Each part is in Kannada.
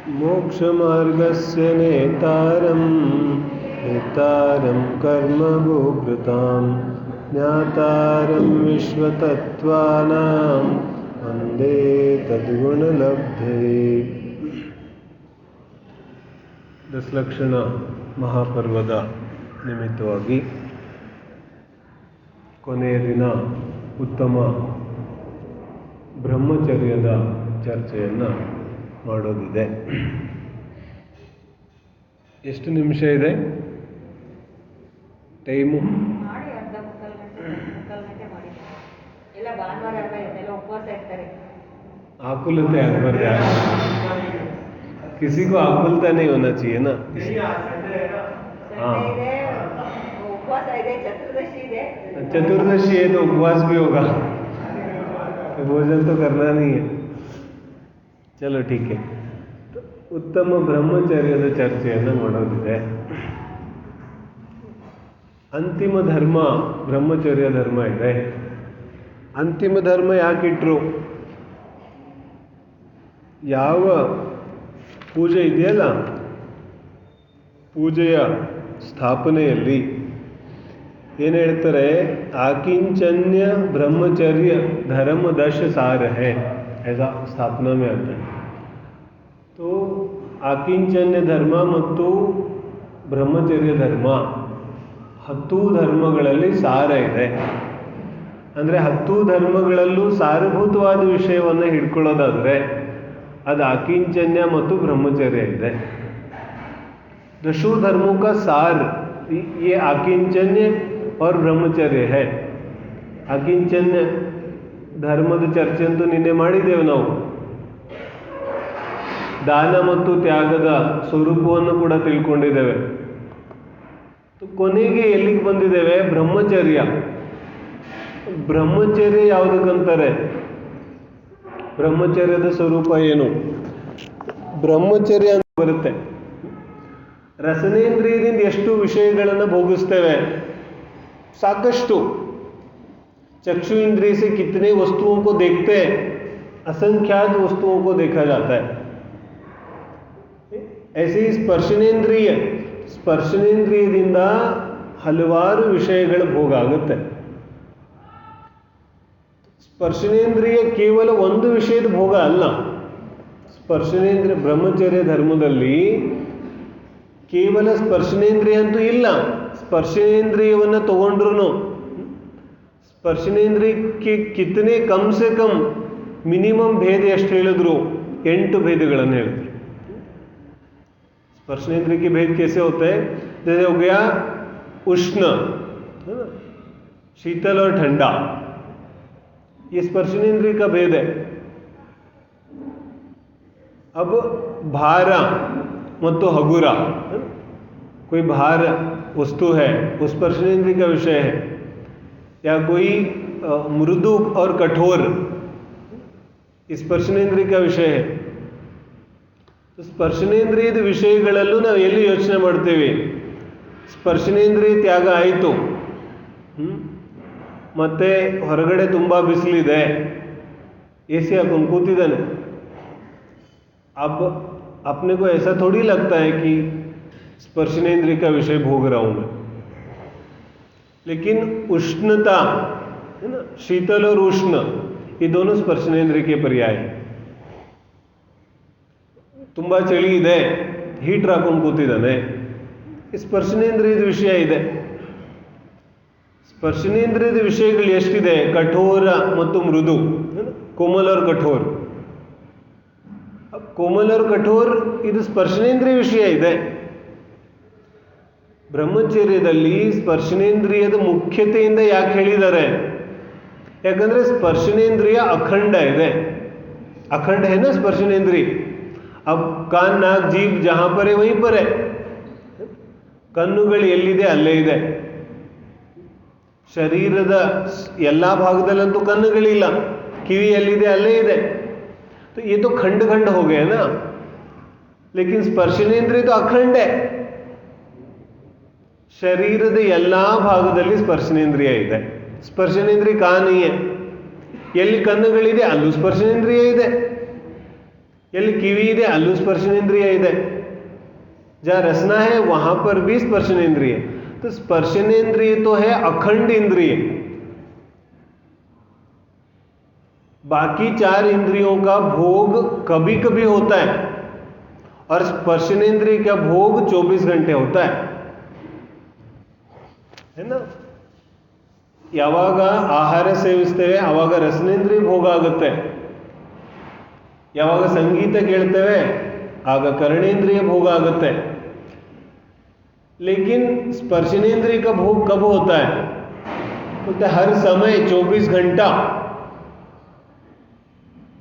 मोक्षमार्गस्य नेतारं कर्मभोक्तां ज्ञातारं विश्वतत्त्वानां वन्दे तद्गुणलब्धे. ದಶಲಕ್ಷಣ ಮಹಾಪರ್ವದ ನಿಮಿತ್ತವಾಗಿ ಕೊನೆಯ ದಿನ ಉತ್ತಮ ಬ್ರಹ್ಮಚರ್ಯದ ಚರ್ಚೆಯನ್ನು ಮಾಡೋದಿದೆ. ಎಷ್ಟು ನಿಮಿಷ ಇದೆ ಟೈಮು? आकुलता अकबर किसी को आकुलता नहीं होना चाहिए ना. हाँ, चतुर्दशी है तो उपवास भी होगा, तो भोजन तो करना नहीं है. चलो ठीक है. तो उत्तम ಬ್ರಹ್ಮಚರ್ಯದ ಚರ್ಚೆಯನ್ನು ಮಾಡೋದಿದೆ. ಅಂತಿಮ ಧರ್ಮ ಬ್ರಹ್ಮಚರ್ಯ ಧರ್ಮ ಇದೆ. ಅಂತಿಮ ಧರ್ಮ ಯಾಕಿಟ್ರು? ಯಾವ ಪೂಜೆ ಇದೆಯಲ್ಲ, ಪೂಜೆಯ ಸ್ಥಾಪನೆಯಲ್ಲಿ ಏನು ಹೇಳ್ತಾರೆ? आकिंचन्य ब्रह्मचर्य धर्म दश सार है, ऐसा स्थापना में आता है. तो आकिंचन्य ಧರ್ಮ ಮತ್ತು ಬ್ರಹ್ಮಚರ್ಯ ಧರ್ಮ 10 ಧರ್ಮಗಳಲ್ಲಿ ಸಾರ ಇದೆ. ಅಂದರೆ 10 ಧರ್ಮಗಳಲ್ಲೂ ಸಾರಭೂತವಾದ ವಿಷಯವನ್ನು ಹಿಡ್ಕೊಳ್ಳೋದಾದರೆ ಅದು ಆಕಿಂಚನ್ಯ ಮತ್ತು ಬ್ರಹ್ಮಚರ್ಯ ಇದೆ. दशों धर्मों का सार ये आकिंचन्य और ब्रह्मचर्य है. ಆಕಿಂಚನ್ಯ ಧರ್ಮದ ಚರ್ಚೆ ಅಂತೂ ನಿನ್ನೆ ಮಾಡಿದ್ದೇವೆ ನಾವು. ದಾನ ಮತ್ತು ತ್ಯಾಗದ ಸ್ವರೂಪವನ್ನು ಕೂಡ ತಿಳ್ಕೊಂಡಿದ್ದೇವೆ. ಕೊನೆಗೆ ಎಲ್ಲಿಗೆ ಬಂದಿದ್ದೇವೆ? ಬ್ರಹ್ಮಚರ್ಯ. ಬ್ರಹ್ಮಚರ್ಯ ಯಾವುದಕ್ಕಂತಾರೆ? ಬ್ರಹ್ಮಚರ್ಯದ ಸ್ವರೂಪ ಏನು? ಬ್ರಹ್ಮಚರ್ಯ ಅಂತ ಬರುತ್ತೆ. ರಸನೇಂದ್ರಿಯದಿಂದ ಎಷ್ಟು ವಿಷಯಗಳನ್ನು ಭೋಗಿಸ್ತೇವೆ? ಸಾಕಷ್ಟು. चक्षु इंद्रिय से कितने वस्तुओं को देखते हैं? असंख्यात वस्तुओं को देखा जाता है. ऐसे ही ಸ್ಪರ್ಶನೇಂದ್ರಿಯದಿಂದ ಹಲವಾರು ವಿಷಯಗಳ ಭೋಗ ಆಗುತ್ತೆ. ಸ್ಪರ್ಶನೇಂದ್ರಿಯ ಕೇವಲ ಒಂದು ವಿಷಯದ ಭೋಗ ಅಲ್ಲ. ಸ್ಪರ್ಶನೇಂದ್ರಿಯ ಬ್ರಹ್ಮಚರ್ಯ ಧರ್ಮದಲ್ಲಿ ಕೇವಲ ಸ್ಪರ್ಶನೇಂದ್ರಿಯ ಅಂತೂ ಇಲ್ಲ. ಸ್ಪರ್ಶನೇಂದ್ರಿಯವನ್ನು ತಗೊಂಡ್ರು ಸ್ಪರ್ಶನೇಂದ್ರಿಯಕ್ಕೆ ಕಿತ್ತನೆ ಕಮ್ ಸೆ ಕಮ್ ಮಿನಿಮಮ್ ಭೇದ ಎಷ್ಟು ಹೇಳಿದ್ರು? 8 भेदಗಳನ್ನು ಹೇಳಿದ್ರು. स्पर्शनेंद्रिय के भेद कैसे होते हैं? जैसे हो गया उष्ण, शीतल और ठंडा, ये स्पर्शनेंद्रिय का भेद है. अब भार ಮತ್ತು हगुर, कोई भार वस्तु है वो स्पर्शनेंद्रिय का विषय है, या कोई मृदु और कठोर स्पर्शनेंद्रिय का विषय है. ಸ್ಪರ್ಶನೇಂದ್ರಿಯದ ವಿಷಯಗಳಲ್ಲೂ ನಾವು ಎಲ್ಲಿ ಯೋಚನೆ ಮಾಡ್ತೇವೆ? ಸ್ಪರ್ಶನೇಂದ್ರಿಯ ತ್ಯಾಗ ಆಯಿತು, ಮತ್ತೆ ಹೊರಗಡೆ ತುಂಬ ಬಿಸಿಲಿದೆ, ಎ ಸಿ ಹಾಕೊಂಡು ಕೂತಿದ್ದಾನೆ. अब अपने को ऐसा थोड़ी लगता है कि स्पर्शनेंद्रिय का विषय भोग रहा हूँ मैं. लेकिन उष्णता है ना, शीतल और उष्ण, ये दोनों स्पर्शनेंद्रिय के पर्याय हैं. ತುಂಬ ಚಳಿ ಇದೆ, ಹೀಟ್ರ್ ಹಾಕೊಂಡು ಕೂತಿದ್ದಾನೆ, ಸ್ಪರ್ಶನೇಂದ್ರಿಯದ ವಿಷಯ ಇದೆ. ಸ್ಪರ್ಶನೇಂದ್ರಿಯದ ವಿಷಯಗಳು ಎಷ್ಟಿದೆ? ಕಠೋರ ಮತ್ತು ಮೃದು, ಕೋಮಲ್ और कठोर. ಕೋಮಲ್ और कठोर ಇದು ಸ್ಪರ್ಶನೇಂದ್ರಿಯ ವಿಷಯ ಇದೆ. ಬ್ರಹ್ಮಚರ್ಯದಲ್ಲಿ ಸ್ಪರ್ಶನೇಂದ್ರಿಯದ ಮುಖ್ಯತೆಯಿಂದ ಯಾಕೆ ಹೇಳಿದ್ದಾರೆ? ಯಾಕಂದರೆ ಸ್ಪರ್ಶನೇಂದ್ರಿಯ ಅಖಂಡ ಇದೆ. ಅಖಂಡ है ना स्पर्शनेंद्रिय. अब कान नाक जीभ जहाँ पर है वहीं पर है. ಕಣ್ಣುಗಳು ಎಲ್ಲಿದೆ ಅಲ್ಲೇ ಇದೆ. ಶರೀರದ ಎಲ್ಲ ಭಾಗದಲ್ಲಂತೂ ಕಣ್ಣುಗಳಿಲ್ಲ, ಕಿವಿ ಎಲ್ಲಿದೆ ಅಲ್ಲೇ ಇದೆ. तो ये तो खंड खंड हो गए ना. लेकिन स्पर्शनेंद्रिय तो अखंड है. ಶರೀರದ ಎಲ್ಲ ಭಾಗದಲ್ಲಿ ಸ್ಪರ್ಶನೇಂದ್ರಿಯ ಇದೆ. ಸ್ಪರ್ಶನೇಂದ್ರಿಯ ಕಾ नहीं है. ಎಲ್ಲಿ ಕಣ್ಣುಗಳಿದೆ ಅಲ್ಲೂ ಸ್ಪರ್ಶನೇಂದ್ರಿಯ ಇದೆ. ಎಲ್ಲಿ ಕಿವಿ ಇದೆ ಅಲ್ಲೂ ಸ್ಪರ್ಶನೇಂದ್ರಿಯ ಇದೆ, जहाँ रसना है वहां पर भी स्पर्शनेंद्रिय। तो स्पर्शनेंद्रिय तो है अखंड इंद्रिय, बाकी 4 इंद्रियों का भोग कभी कभी होता है और स्पर्शनेंद्रिय का भोग 24 घंटे होता है ना। ಯಾವಾಗ ಆಹಾರ ಸೇವಿಸ್ತೇವೆ ಆವಾಗ ರಸನೇಂದ್ರಿಯ ಭೋಗ ಆಗುತ್ತೆ, ಯಾವಾಗ ಸಂಗೀತ ಕೇಳ್ತೇವೆ ಆಗ कर्णेंद्रिय भोग आगते। लेकिन स्पर्शनेंद्रिय का भोग कब होता है? बोलते हर समय 24 घंटा।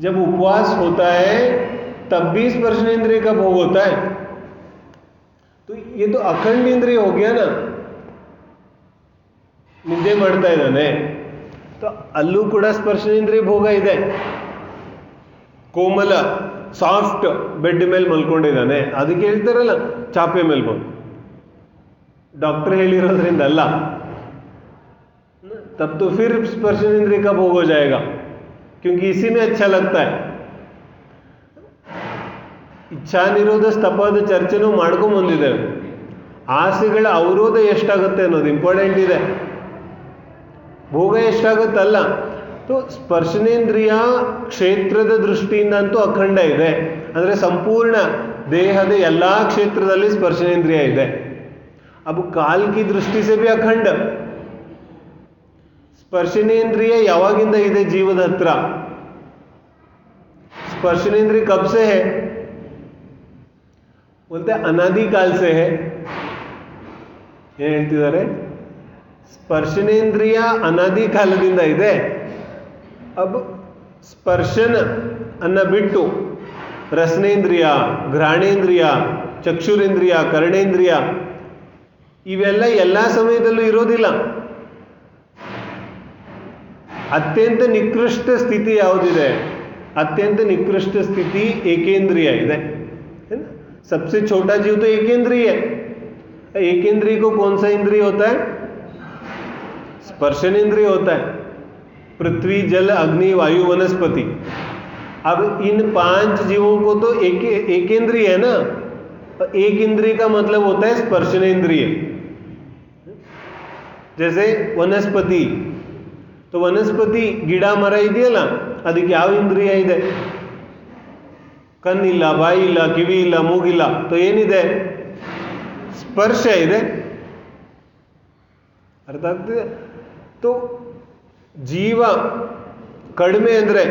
जब उपवास होता है तब भी स्पर्शनेंद्रिय का भोग होता है। तो ये तो अखंड इंद्रिय हो गया ना। ನಿದ್ದೆ ಮಾಡ್ತಾ ಇದ್ದಾನೆ, तो ಅಲ್ಲೂ ಕೂಡ ಸ್ಪರ್ಶನೇಂದ್ರಿಯ ಭೋಗ ಇದೆ। ಕೋಮಲ ಸಾಫ್ಟ್ ಬೆಡ್ ಮೇಲೆ ಮಲ್ಕೊಂಡಿದ್ದಾನೆ, ಅದಕ್ಕೆ ಹೇಳ್ತಾರಲ್ಲ ಚಾಪೆ ಮೇಲೆ ಬಂದು, डॉक्टर ಹೇಳಿರೋದ್ರಿಂದ ಅಲ್ಲ। तब तो फिर स्पर्शनेंद्रिय का भोग हो जाएगा, क्योंकि इसी में अच्छा लगता है। ಇಚ್ಛಾ ನಿರೋಧ ಸ್ತಪದ ಚರ್ಚೆನೂ ಮಾಡ್ಕೊಂಡು ಬಂದಿದ್ದೇವೆ। ಆಸೆಗಳ ಅವರೋಧ ಎಷ್ಟಾಗುತ್ತೆ ಅನ್ನೋದು ಇಂಪಾರ್ಟೆಂಟ್ ಇದೆ, ಭೋಗ ಎಷ್ಟಾಗುತ್ತಲ್ಲ। तो ಸ್ಪರ್ಶನೇಂದ್ರಿಯ ಕ್ಷೇತ್ರದ ದೃಷ್ಟಿಯಿಂದ ಅಂತೂ ಅಖಂಡ ಇದೆ, ಅಂದರೆ ಸಂಪೂರ್ಣ ದೇಹದ ಎಲ್ಲ ಕ್ಷೇತ್ರದಲ್ಲಿ ಸ್ಪರ್ಶನೇಂದ್ರಿಯ ಇದೆ। अब काल की दृष्टि से भी अखंड। स्पर्शनेंद्रिय ಯಾವಾಗಿಂದ ಇದೆ ಜೀವದ ಹತ್ರ? स्पर्शनेंद्रिय कब से है? बोलते अनादि काल से है। ಏನು ಹೇಳ್ತಿದ್ದಾರೆ? ಸ್ಪರ್ಶನೇಂದ್ರಿಯ ಅನಾದಿ ಕಾಲದಿಂದ ಇದೆ। अब ಸ್ಪರ್ಶನ ಅನ್ನ ಬಿಟ್ಟು ರಸನೇಂದ್ರಿಯ, ಘ್ರಾಣೇಂದ್ರಿಯ, ಚಕ್ಷುರೇಂದ್ರಿಯ, ಕರ್ಣೇಂದ್ರಿಯ ಇವೆಲ್ಲ ಎಲ್ಲ ಸಮಯದಲ್ಲೂ ಇರೋದಿಲ್ಲ। ಅತ್ಯಂತ ನಿಕೃಷ್ಟ ಸ್ಥಿತಿ ಯಾವುದಿದೆ? अत्यंत निकृष्ट स्थिति एकेंद्रिय है ना। सबसे छोटा जीव तो एकेंद्रिय है। एकेंद्रिय को कौन सा इंद्रिय होता है? स्पर्शनेंद्रिय होता है। पृथ्वी, जल, अग्नि, वायु, वनस्पति। अब इन 5 जीवों को तो एकेंद्रिय है ना। एक इंद्रिय का मतलब होता है स्पर्शनेंद्रिय। जैसे वनस्पति, तो वनस्पति ಗಿಡ ಮರ ಇದೆಯಲ್ಲ, ಅದಕ್ಕೆ ಯಾವ ಇಂದ್ರಿಯ ಇದೆ? ಕಣ್ಣಿಲ್ಲ, ಬಾಯಿ ಇಲ್ಲ, ಕಿವಿ ಇಲ್ಲ, ಮೂಗಿಲ್ಲ, तो ಏನಿದೆ? ಸ್ಪರ್ಶ ಇದೆ। ಅರ್ಥ ಆಗ್ತಿದೆ? तो ಜೀವ ಕಡಿಮೆ ಅಂದರೆ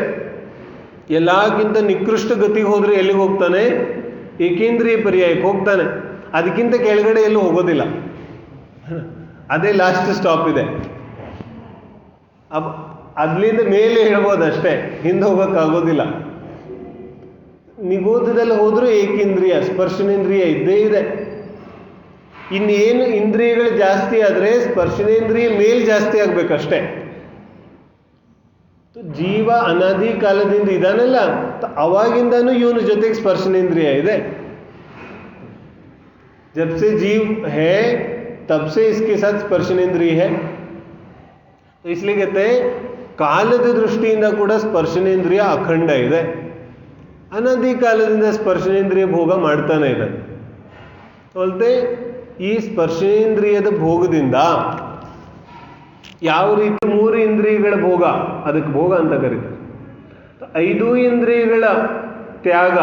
ಎಲ್ಲಕ್ಕಿಂತ ನಿಕೃಷ್ಟ ಗತಿಗೆ ಹೋದರೆ ಎಲ್ಲಿಗೆ ಹೋಗ್ತಾನೆ? ಏಕೇಂದ್ರಿಯ ಪರ್ಯಾಯಕ್ಕೆ ಹೋಗ್ತಾನೆ। ಅದಕ್ಕಿಂತ ಕೆಳಗಡೆ ಎಲ್ಲೂ ಹೋಗೋದಿಲ್ಲ, ಅದೇ ಲಾಸ್ಟ್ ಸ್ಟಾಪ್ ಇದೆ। अब ಅದ್ಲಿಂದ ಮೇಲೆ ಹೇಳ್ಬೋದಷ್ಟೇ, ಹಿಂದೆ ಹೋಗೋಕ್ಕಾಗೋದಿಲ್ಲ। ನಿಬೋಧದಲ್ಲಿ ಹೋದರೂ ಏಕೇಂದ್ರಿಯ, ಸ್ಪರ್ಶನೇಂದ್ರಿಯ ಇದ್ದೇ ಇದೆ। ಇನ್ನೇನು ಇಂದ್ರಿಯಗಳು ಜಾಸ್ತಿ ಆದರೆ ಸ್ಪರ್ಶನೇಂದ್ರಿಯ ಮೇಲ್ ಜಾಸ್ತಿ ಆಗಬೇಕಷ್ಟೇ। ಜೀವ ಅನಾದಿ ಕಾಲದಿಂದ ಇದಾನಲ್ಲ, ಅವಾಗಿಂದನೂ ಇವನ ಜೊತೆಗೆ ಸ್ಪರ್ಶನೇಂದ್ರಿಯ ಇದೆ। जब से जीव है तब से इसके साथ स्पर्शनेंद्रिय है। तो इसलिए कहते हैं ಕಾಲದ ದೃಷ್ಟಿಯಿಂದ ಕೂಡ ಸ್ಪರ್ಶನೇಂದ್ರಿಯ ಅಖಂಡ ಇದೆ। ಅನಾದಿ ಕಾಲದಿಂದ ಸ್ಪರ್ಶನೇಂದ್ರಿಯ ಭೋಗ ಮಾಡ್ತಾನೆ ಇದೆ। ಅಲ್ಲದೆ ಈ ಸ್ಪರ್ಶನೇಂದ್ರಿಯದ ಭೋಗದಿಂದ ಯಾವ ರೀತಿ 3 ಇಂದ್ರಿಯಗಳ ಭೋಗ, ಅದಕ್ಕೆ ಭೋಗ ಅಂತ ಕರೀತಾರೆ। 5 ಇಂದ್ರಿಯಗಳ ತ್ಯಾಗ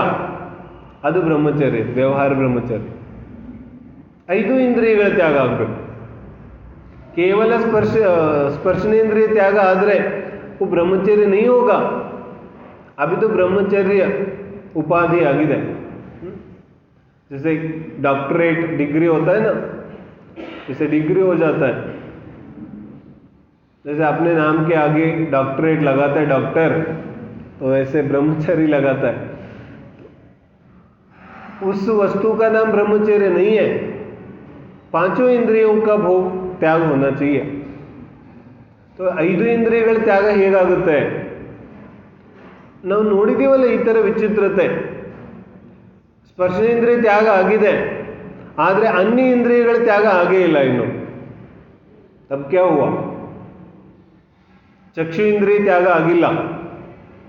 ಅದು ಬ್ರಹ್ಮಚರ್ಯ, ವ್ಯವಹಾರ ಬ್ರಹ್ಮಚರ್ಯ। 5 ಇಂದ್ರಿಯಗಳ ತ್ಯಾಗ ಆಗಬೇಕು। केवल स्पर्शनेंद्रिय त्याग आदरे वो ब्रह्मचर्य नहीं होगा। अभी तो ब्रह्मचर्य उपाधि आಗಿದೆ। जैसे डॉक्टरेट डिग्री होता है ना, जैसे डिग्री हो जाता है, जैसे अपने नाम के आगे डॉक्टरेट लगाता है डॉक्टर, तो वैसे ब्रह्मचर्य लगाता है। उस वस्तु का नाम ब्रह्मचर्य नहीं है। 5 इंद्रियों का भोग त्याग होना चाहिए। तो 5 ಇಂದ್ರಿಯಗಳ ತ್ಯಾಗ ಹೇಗಾಗುತ್ತೆ? ನಾವು ನೋಡಿದೀವಲ್ಲ ಈ ಥರ ವಿಚಿತ್ರತೆ। ಸ್ಪರ್ಶನೇಂದ್ರಿಯ ತ್ಯಾಗ ಆಗಿದೆ, ಆದರೆ ಅನ್ಯ ಇಂದ್ರಿಯಗಳ ತ್ಯಾಗ ಆಗೇ ಇಲ್ಲ ಇನ್ನು। ತಬ್ ಕ್ಯಾ ಹುವಾ? ಚಕ್ಷು ಇಂದ್ರಿಯ ತ್ಯಾಗ ಆಗಿಲ್ಲ,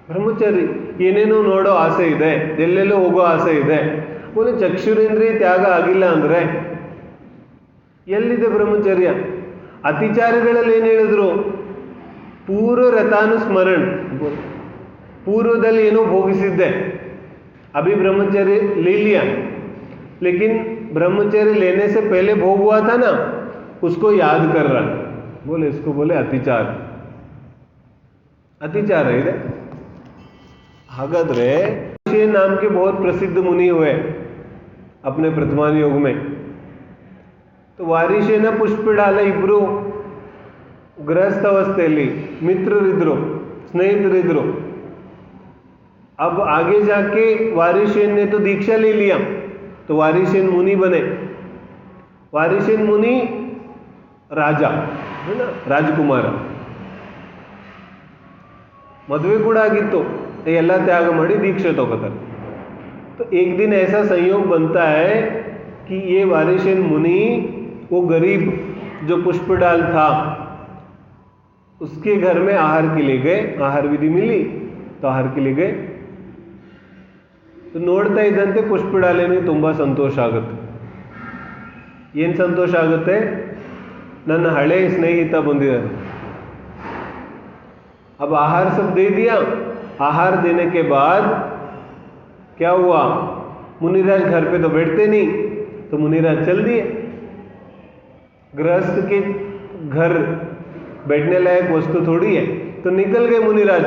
ಬ್ರಹ್ಮಚರ್ಯ। ಏನೇನೋ ನೋಡೋ ಆಸೆ ಇದೆ, ಎಲ್ಲೆಲ್ಲೋ ಹೋಗೋ ಆಸೆ ಇದೆ. ಬೋಲೆ ಚಕ್ಷುರೇಂದ್ರಿಯ ತ್ಯಾಗ ಆಗಿಲ್ಲ ಅಂದರೆ ಎಲ್ಲಿದೆ ಬ್ರಹ್ಮಚರ್ಯ? ಅತಿಚಾರಗಳಲ್ಲಿ ಏನು ಹೇಳಿದ್ರು? ಪೂರ್ವ ರಥಾನುಸ್ಮರಣ, पूर्वದಲ್ಲಿ ಏನೋ ಭೋಗಿಸಿದ್ದೆ, अभी ब्रह्मचर्य ले लिया, लेकिन ब्रह्मचर्य लेने से पहले भोग हुआ था ना, उसको याद कर रहा. बोले इसको बोले अतिचार. अतिचार है इधर. हागाದ್ರೆ वारिशेन नाम के बहुत प्रसिद्ध मुनि हुए अपने वर्तमान युग में. तो वारिशेನ ಪುಷ್ಪಡಾಲ ಇಬ್ಬರು ಗೃಹಸ್ಥ ಅವಸ್ಥೆಯಲ್ಲಿ ಮಿತ್ರರಿದ್ರು, ಸ್ನೇಹಿತರಿದ್ರು. अब आगे जाके वारिशेन ने तो दीक्षा ले लिया, तो वारिशेन मुनि बने. वारिशेन मुनि राजा है ना, राजकुमार. मದುವೆ ಕೂಡ ಆಗಿತ್ತು, ಎಲ್ಲ ತ್ಯಾಗ ಮಾಡಿ दीक्षा तोगोತಾರೆ. तो एक दिन ऐसा संयोग बनता है कि ये वारिशेन मुनि वो गरीब जो पुष्पडाल था उसके घर में आहार के लिए गए. आहार विधि मिली तो आहार के लिए गए. तो ನೋಡ್ತಾ ಇದ್ದಂತೆ ಪುಷ್ಪಡಾಲೇನಿಗೆ ತುಂಬ ಸಂತೋಷ ಆಗುತ್ತೆ. ಏನು ಸಂತೋಷ ಆಗುತ್ತೆ? ನನ್ನ ಹಳೆ ಸ್ನೇಹಿತ ಬಂದಿದ್ದಾನೆ. अब आहार सब दे दिया. आहार देने के बाद क्या हुआ? मुनिराज घर पे तो बैठते नहीं, तो मुनिराज चल दिए. गृहस्थ के घर बैठने लायक वस्तु थोड़ी है, तो निकल गए मुनिराज.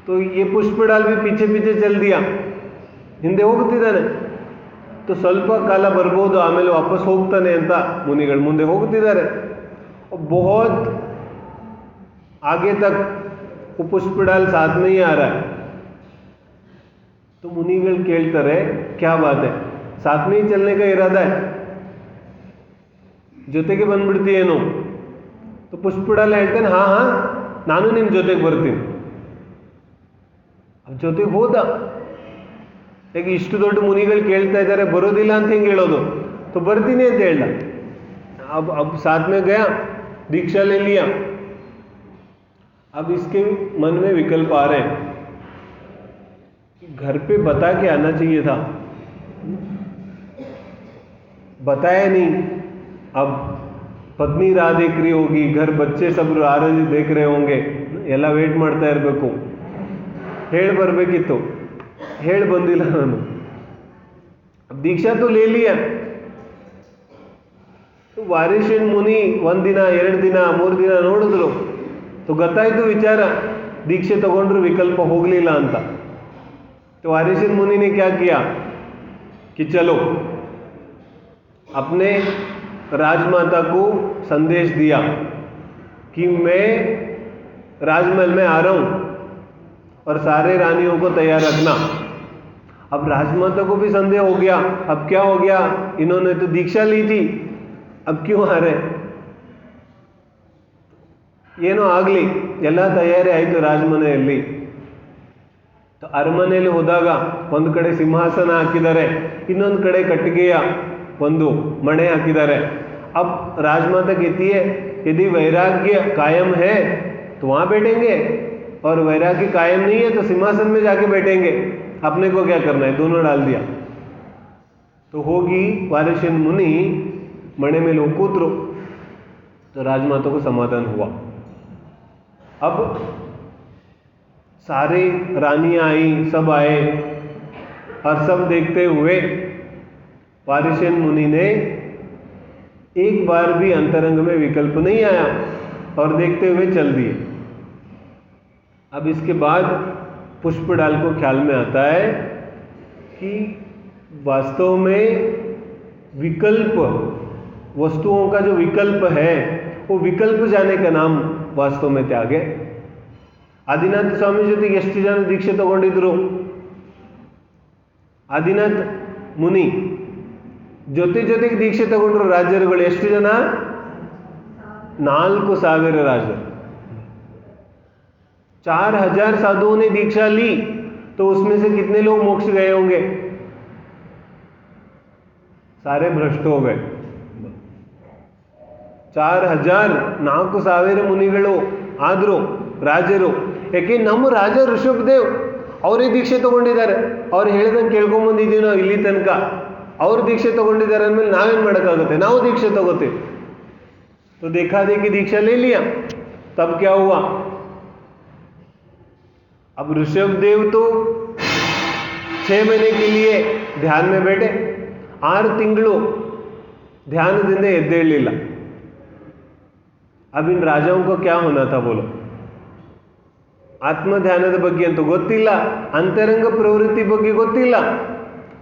तो ये पुष्पडाल भी पीछे पीछे चल दिया, ಹಿಂದೆ ಹೋಗುತ್ತಿದ್ದಾನೆ. तो ಸ್ವಲ್ಪ ಕಾಲ ಬರ್ಬೋದು, ಆಮೇಲೆ ವಾಪಸ್ ಹೋಗ್ತಾನೆ ಅಂತ ಮುನಿಗಳು ಮುಂದೆ ಹೋಗುತ್ತಿದ್ದಾರೆ. बहुत आगे तक वो पुष्पडाल साथ में ही आ रहा है. तो मुनिಗಳು ಕೇಳ್ತಾರೆ, क्या बात है, साथ में ही चलने का इरादा है, ಜೊತೆಗೆ ಬಂದ್ಬಿಡ್ತೀಯೇನು? तो पुष्पडाल ಹೇಳ್ತಾನೆ, ಹಾಂ ಹಾಂ ನಾನು ನಿಮ್ಮ ಜೊತೆಗೆ ಬರ್ತೀನಿ. ಜೊತೆಗೆ ಹೋದ. ಈಗ ಇಷ್ಟು ದೊಡ್ಡ ಮುನಿಗಳು ಕೇಳ್ತಾ ಇದ್ದಾರೆ, ಬರೋದಿಲ್ಲ ಅಂತ ಹೆಂಗೆ ಹೇಳೋದು? तो ಬರ್ತೀನಿ ಅಂತ ಹೇಳ್ದ. अब साथ में गया, दीक्षा ले लिया. अब इसके मन में विकल्प आ रहे हैं, घर पे बता के आना चाहिए था, बताया नहीं. अब पत्नी राह देख रही होगी, घर बच्चे सब राह देख रहे होंगे, ಎಲ್ಲ ವೇಟ್ ಮಾಡ್ತಾ ಇರಬೇಕು. ಹೇಳಿ ಬರಬೇಕಿತ್ತು, ಹೇಳಿ ಬಂದಿಲ್ಲ ನಾನು. ದೀಕ್ಷಾ तो ले लिया. ವಾರಿಶೇನ್ ಮುನಿ ಒಂದಿನ, 2 ದಿನ, 3 ದಿನ ನೋಡಿದ್ರು. तो ಗೊತ್ತಾಯ್ತು ವಿಚಾರ, दीक्षा तಗೊಂಡ್ರು विकल्प ಹೋಗಲಿಲ್ಲ ಅಂತ. तो वारिशेन मुनि ने क्या किया कि चलो, अपने राजमाता को संदेश दिया कि मैं राजमहल में आ रहा हूँ और सारे रानियों को तैयार रखना. अब राजमाता को भी संदेह हो गया, अब क्या हो गया, इन्होंने तो दीक्षा ली थी, अब क्यों आ रहे? ಏನೋ ಆಗಲಿ, ಎಲ್ಲ ತಯಾರಿ ಆಯಿತು ರಾಜಮನೆಯಲ್ಲಿ. तो ಅರಮನೆಯಲ್ಲಿ ಹೋದಾಗ ಒಂದು ಕಡೆ ಸಿಂಹಾಸನ ಹಾಕಿದ್ದಾರೆ, ಇನ್ನೊಂದು ಕಡೆ ಕಟ್ಟಿಗೆಯ ಒಂದು ಮಣೆ ಹಾಕಿದ್ದಾರೆ. अब राजमाता कहती है, यदि वैराग्य कायम है तो वहाँ बैठेंगे, और वैराग्य कायम नहीं है तो सिंहासन में जाके बैठेंगे, अपने को क्या करना है. दोनों डाल दिया. तो होगी वारिशेन मुनि मणे में लोग कूतरो. तो राजमाता को समाधान हुआ. अब सारे रानियां आई, सब आए, और सब देखते हुए वारिशेन मुनि ने एक बार भी अंतरंग में विकल्प नहीं आया और देखते हुए चल दिए. अब इसके बाद पुष्पडाल को ख्याल में आता है कि वास्तव में विकल्प, वस्तुओं का जो विकल्प है, वो विकल्प जाने का नाम वास्तव में त्याग है. ಆದಿನಾಥ ಸ್ವಾಮಿ ಜೊತೆಗೆ ಎಷ್ಟು ಜನ ದೀಕ್ಷೆ ತಗೊಂಡಿದ್ರು? ಆದಿನಾಥ್ ಮುನಿ ಜೊತೆಗೆ ದೀಕ್ಷೆ ತಗೊಂಡ್ರು ರಾಜರುಗಳು ಎಷ್ಟು ಜನ? 4000 राजर. 4000 साधुओं ने दीक्षा ली, तो उसमें से कितने लोग मोक्ष गए होंगे? सारे भ्रष्ट हो गए. 4000 4000 ಮುನಿಗಳು ಆದರೂ ರಾಜರು ಯಾಕೆ ನಮ್ಮ ರಾಜ ಋಷಭದೇವ್ ಅವರೇ ದೀಕ್ಷೆ ತಗೊಂಡಿದ್ದಾರೆ, ಅವ್ರು ಹೇಳ್ದಂಗೆ ಕೇಳ್ಕೊಂಬಂದಿದ್ದೀವಿ ನಾವು ಇಲ್ಲಿ ತನಕ. ಅವ್ರು ದೀಕ್ಷೆ ತಗೊಂಡಿದ್ದಾರೆ ಅಂದಮೇಲೆ ನಾವೇನು ಮಾಡೋಕ್ಕಾಗುತ್ತೆ, ನಾವು दीक्षा तोगोते। तो देखा देखी दीक्षा ले लिया, तब क्या हुआ, अब ऋषभदेव तो 6 महीने के लिए ध्यान में बैठे, 6 ತಿಂಗಳು ध्यानದಿಂದ ಎದ್ದೇಳಲಿಲ್ಲ। अब इन राजाओं को क्या होना था बोलो, ಆತ್ಮ ಧ್ಯಾನದ ಬಗ್ಗೆ ಅಂತೂ ಗೊತ್ತಿಲ್ಲ, ಅಂತರಂಗ ಪ್ರವೃತ್ತಿ ಬಗ್ಗೆ ಗೊತ್ತಿಲ್ಲ,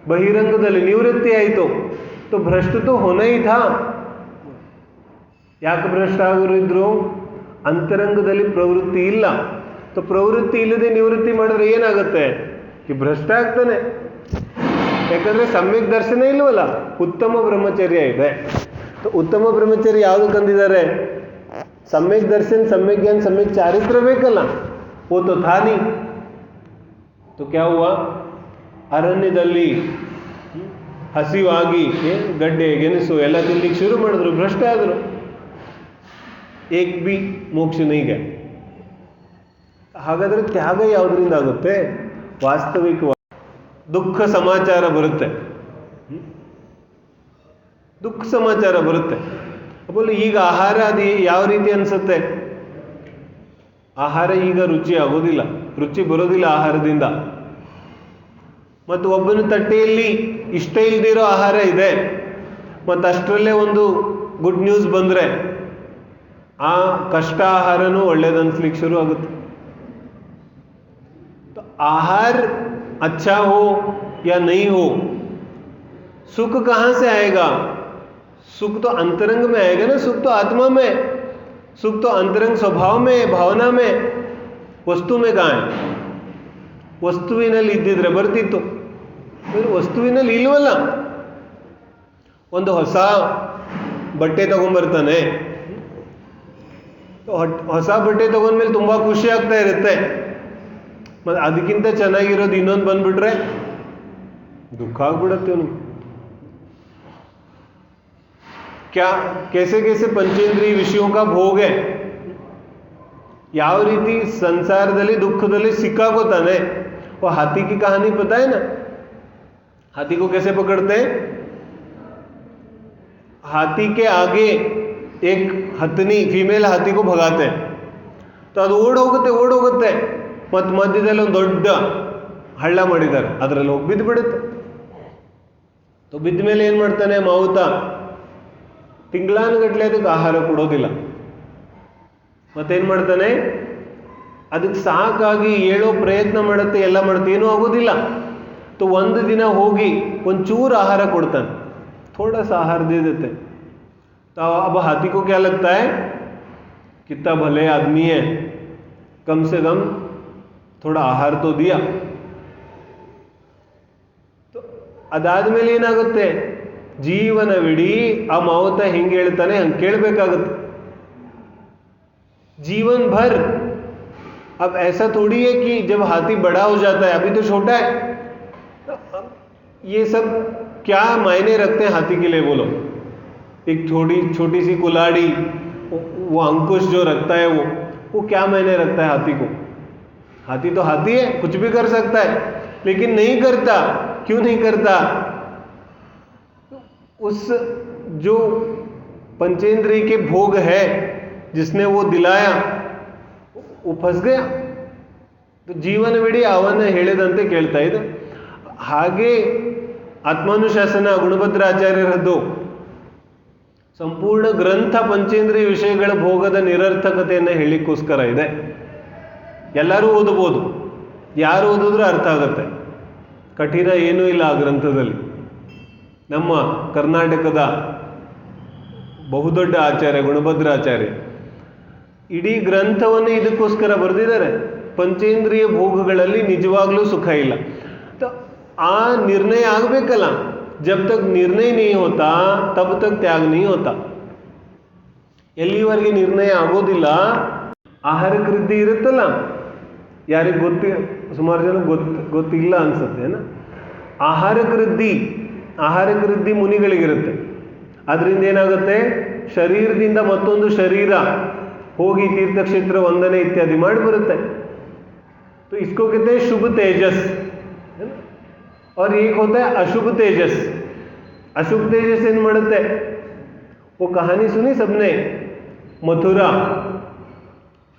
ಬಹಿರಂಗದಲ್ಲಿ ನಿವೃತ್ತಿ ಆಯಿತು, तो भ्रष्ट तो होना ही था। ಯಾಕೆ ಭ್ರಷ್ಟ ಆಗಿದ್ರು, ಅಂತರಂಗದಲ್ಲಿ ಪ್ರವೃತ್ತಿ ಇಲ್ಲ। तो ಪ್ರವೃತ್ತಿ ಇಲ್ಲದೆ ನಿವೃತ್ತಿ ಮಾಡಿದ್ರೆ ಏನಾಗುತ್ತೆ, ಈ ಭ್ರಷ್ಟ ಆಗ್ತಾನೆ, ಯಾಕಂದ್ರೆ ಸಮ್ಯಕ್ ದರ್ಶನ ಇಲ್ವಲ್ಲ, ಉತ್ತಮ ಬ್ರಹ್ಮಚರ್ಯ ಇದೆ। तो ಉತ್ತಮ ಬ್ರಹ್ಮಚರ್ಯ ಯಾವುದು ಕಂದಿದ್ದಾರೆ, ಸಮ್ಯಕ್ ದರ್ಶನ, ಸಮ್ಯಕ್ ज्ञान, ಸಮ್ಯಕ್ ಚಾರಿತ್ರ ಬೇಕಲ್ಲ, वो तो था नहीं। तो क्या हुआ, ಅರಣ್ಯದಲ್ಲಿ ಹಸಿವಾಗಿ ಗಡ್ಡೆ ಗೆಣಸು ಎಲ್ಲ ತಿನ್ಲಿಕ್ಕೆ ಶುರು ಮಾಡಿದ್ರು, ಭ್ರಷ್ಟ ಆದರು, ಏಕ್ ಬಿ ಮೋಕ್ಷ ನೈಗೆ। ಹಾಗಾದರೆ ತ್ಯಾಗ ಯಾವುದರಿಂದ ಆಗುತ್ತೆ, ವಾಸ್ತವಿಕ ದುಃಖ ಸಮಾಚಾರ ಬರುತ್ತೆ, ದುಃಖ ಸಮಾಚಾರ ಬರುತ್ತೆ। ಬೋಲು ಈಗ ಆಹಾರ ಅದು ಯಾವ ರೀತಿ ಅನಿಸುತ್ತೆ, ಆಹಾರ ಈಗ ರುಚಿ ಆಗೋದಿಲ್ಲ, ರುಚಿ ಬರೋದಿಲ್ಲ ಆಹಾರದಿಂದ। ಮತ್ತು ಒಬ್ಬನ ತಟ್ಟೆಯಲ್ಲಿ ಇಷ್ಟ ಇಲ್ದಿರೋ ಆಹಾರ ಇದೆ, ಮತ್ತು ಅಷ್ಟರಲ್ಲೇ ಒಂದು ಗುಡ್ ನ್ಯೂಸ್ ಬಂದರೆ ಆ ಕಷ್ಟ ಆಹಾರನೂ ಒಳ್ಳೇದನ್ಸ್ಲಿಕ್ಕೆ ಶುರು ಆಗುತ್ತೆ। तो आहार अच्छा हो या नहीं हो, सुख कहाँ से आएगा, सुख तो अंतरंग में आएगा ना, सुख तो आत्मा में, सुख तो अंतरंग स्वभाव में, भावना में, वस्तु में कहाँ है, ವಸ್ತುವಿನಲ್ಲಿ ಇದ್ದಿದ್ರೆ ಬರ್ತಿತ್ತು, ವಸ್ತುವಿನಲ್ಲಿ ಇಲ್ವಲ್ಲ। ಒಂದು ಹೊಸ ಬಟ್ಟೆ ತಗೊಂಡ್ಬರ್ತಾನೆ, ಹೊಸ ಬಟ್ಟೆ ತಗೊಂಡ್ಮೇಲೆ ತುಂಬ ಖುಷಿ ಆಗ್ತಾ ಇರುತ್ತೆ, ಮತ್ತು ಅದಕ್ಕಿಂತ ಚೆನ್ನಾಗಿರೋದು ಇನ್ನೊಂದು ಬಂದ್ಬಿಟ್ರೆ ದುಃಖ ಆಗ್ಬಿಡುತ್ತೆ ಅವನಿಗೆ। क्या कैसे कैसे पंचेंद्रिय विषयों का भोग है, ಯಾವ ರೀತಿ ಸಂಸಾರದಲ್ಲಿ ದುಃಖದಲ್ಲಿ ಸಿಕ್ಕಾಕೋತಾನೆ। वो हाथी की कहानी पता है ना, हाथी को कैसे पकड़ते हैं, हाथी के आगे एक हथनी फीमेल हाथी को भगाते हैं, तो ಅದು ಓಡೋಗುತ್ತೆ, ಮತ್ತು ಮಧ್ಯದಲ್ಲಿ ಒಂದು ದೊಡ್ಡ ಹಳ್ಳ ಮಾಡಿದ್ದಾರೆ, ಅದರಲ್ಲಿ ಹೋಗಿ ಬಿದ್ದು ಬಿಡುತ್ತೆ। तो ಬಿದ್ದ ಮೇಲೆ ಏನು ಮಾಡ್ತಾನೆ ಮಾವುತ, ತಿಂಗಳಾನುಗಟ್ಟಲೆ ಅದಕ್ಕೆ ಆಹಾರ ಕೊಡೋದಿಲ್ಲ, ಮತ್ತೇನು ಮಾಡ್ತಾನೆ, ಅದಕ್ಕೆ ಸಾಕಾಗಿ ಹೇಳೋ ಪ್ರಯತ್ನ ಮಾಡುತ್ತೆ, ಎಲ್ಲ ಮಾಡುತ್ತೆ, ಏನೂ ಆಗೋದಿಲ್ಲ। तो ಒಂದು ದಿನ ಹೋಗಿ ಒಂಚೂರು ಆಹಾರ ಕೊಡ್ತಾನೆ, थोड़ा सा आहार दे देते। तो अब हाथी को क्या लगता है, कितना भले आदमी है, कम से कम थोड़ा आहार तो दिया। तो ಅದಾದ್ಮೇಲೆ ಏನಾಗುತ್ತೆ, ಜೀವನವಿಡೀ ಆ ಮಾವುತ ಹೆಂಗೆ ಹೇಳ್ತಾನೆ ಹಂಗೆ ಕೇಳಬೇಕಾಗುತ್ತೆ, जीवन भर। अब ऐसा थोड़ी है कि जब हाथी बड़ा हो जाता है, अभी तो छोटा है, ये सब क्या मायने रखते हैं हाथी के लिए बोलो। एक छोटी सी कुल्हाड़ी, वो अंकुश जो रखता है वो क्या मायने रखता है हाथी को। हाथी तो हाथी है, कुछ भी कर सकता है, लेकिन नहीं करता। क्यों नहीं करता, उस जो पंचेंद्रिय के भोग है जिसने वो दिलाया वो फंस गया। तो ಜೀವನವಿಡೀ ಅವನ ಹೇಳಿದಂತೆ ಕೇಳ್ತಾ ಇದೆ। ಹಾಗೆ ಆತ್ಮಾನುಶಾಸನ ಗುಣಭದ್ರಾಚಾರ್ಯರದ್ದು ಸಂಪೂರ್ಣ ಗ್ರಂಥ ಪಂಚೇಂದ್ರಿಯ ವಿಷಯಗಳ ಭೋಗದ ನಿರರ್ಥಕತೆಯನ್ನು ಹೇಳಿಕ್ಕೋಸ್ಕರ ಇದೆ। ಎಲ್ಲರೂ ಓದಬಹುದು, ಯಾರು ಓದಿದ್ರೂ ಅರ್ಥ ಆಗುತ್ತೆ, ಕಠಿಣ ಏನೂ ಇಲ್ಲ ಆ ಗ್ರಂಥದಲ್ಲಿ। ನಮ್ಮ ಕರ್ನಾಟಕದ ಬಹುದೊಡ್ಡ ಆಚಾರ್ಯ ಗುಣಭದ್ರಾಚಾರ್ಯ ಇಡೀ ಗ್ರಂಥವನ್ನು ಇದಕ್ಕೋಸ್ಕರ ಬರೆದಿದ್ದಾರೆ। ಪಂಚೇಂದ್ರಿಯ ಭೋಗಗಳಲ್ಲಿ ನಿಜವಾಗ್ಲೂ ಸುಖ ಇಲ್ಲ, ಆ ನಿರ್ಣಯ ಆಗಬೇಕಲ್ಲ। जब तक निर्णय नहीं होता तब तक त्याग नहीं होता। ಎಲ್ಲಿವರೆಗೆ ನಿರ್ಣಯ ಆಗೋದಿಲ್ಲ, ಆಹಾರಕ್ಕೆ ವೃದ್ಧಿ ಇರುತ್ತಲ್ಲ, ಯಾರಿಗೆ ಸುಮಾರು ಜನ ಗೊತ್ತಿಲ್ಲ ಅನ್ಸುತ್ತೆ ನಾ, ಆಹಾರಕ್ಕೆ ವೃದ್ಧಿ ಮುನಿಗಳಿಗಿರುತ್ತೆ। ಅದರಿಂದ ಏನಾಗುತ್ತೆ, ಶರೀರದಿಂದ ಮತ್ತೊಂದು ಶರೀರ ಹೋಗಿ ತೀರ್ಥಕ್ಷೇತ್ರ ವಂದನೆ ಇತ್ಯಾದಿ ಮಾಡಿ ಬರುತ್ತೆ। तो इसको कहते हैं शुभ तेजस, है ना। और एक होता है अशुभ तेजस। अशुभ तेजस ಏನು ಮಾಡುತ್ತೆ? वो कहानी सुनी सबने,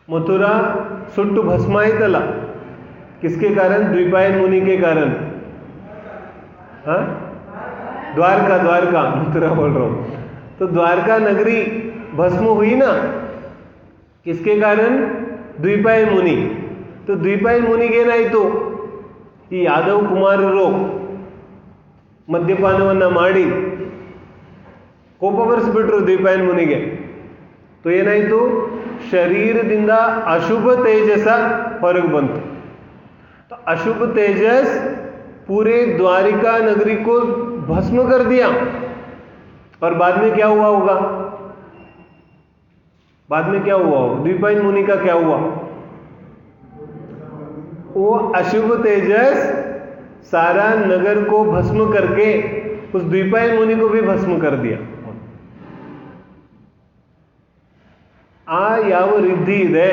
मथुरा सुट्टु भस्म आयतಲ್ಲ, किसके कारण? द्विपायन मुनि के कारण। हाँ, द्वारका, मथुरा बोल रहा हूं। तो द्वारका नगरी भस्म हुई ना, किसके कारण? द्विपायन मुनि। तो द्विपायन ಮುನಿಗೇನಾಯಿತು? ಈ ಯಾದವ್ ಕುಮಾರರು ಮದ್ಯಪಾನವನ್ನ ಮಾಡಿ ಕೋಪ ಬರಿಸ್ಬಿಟ್ರು ದ್ವಿಪಾಯನ್ ಮುನಿಗೆ. तो ಏನಾಯಿತು? ಶರೀರದಿಂದ ಅಶುಭ ತೇಜಸ ಹೊರಗೆ ಬಂತು. तो अशुभ तेजस पूरे द्वारिका नगरी को भस्म कर दिया। और बाद में क्या हुआ होगा? द्विपायन मुनि का क्या हुआ? वो अशुभ तेजस सारा नगर को भस्म करके उस द्विपायन मुनि को भी भस्म कर दिया। ಯಾವ रिद्धि ಇದೆ,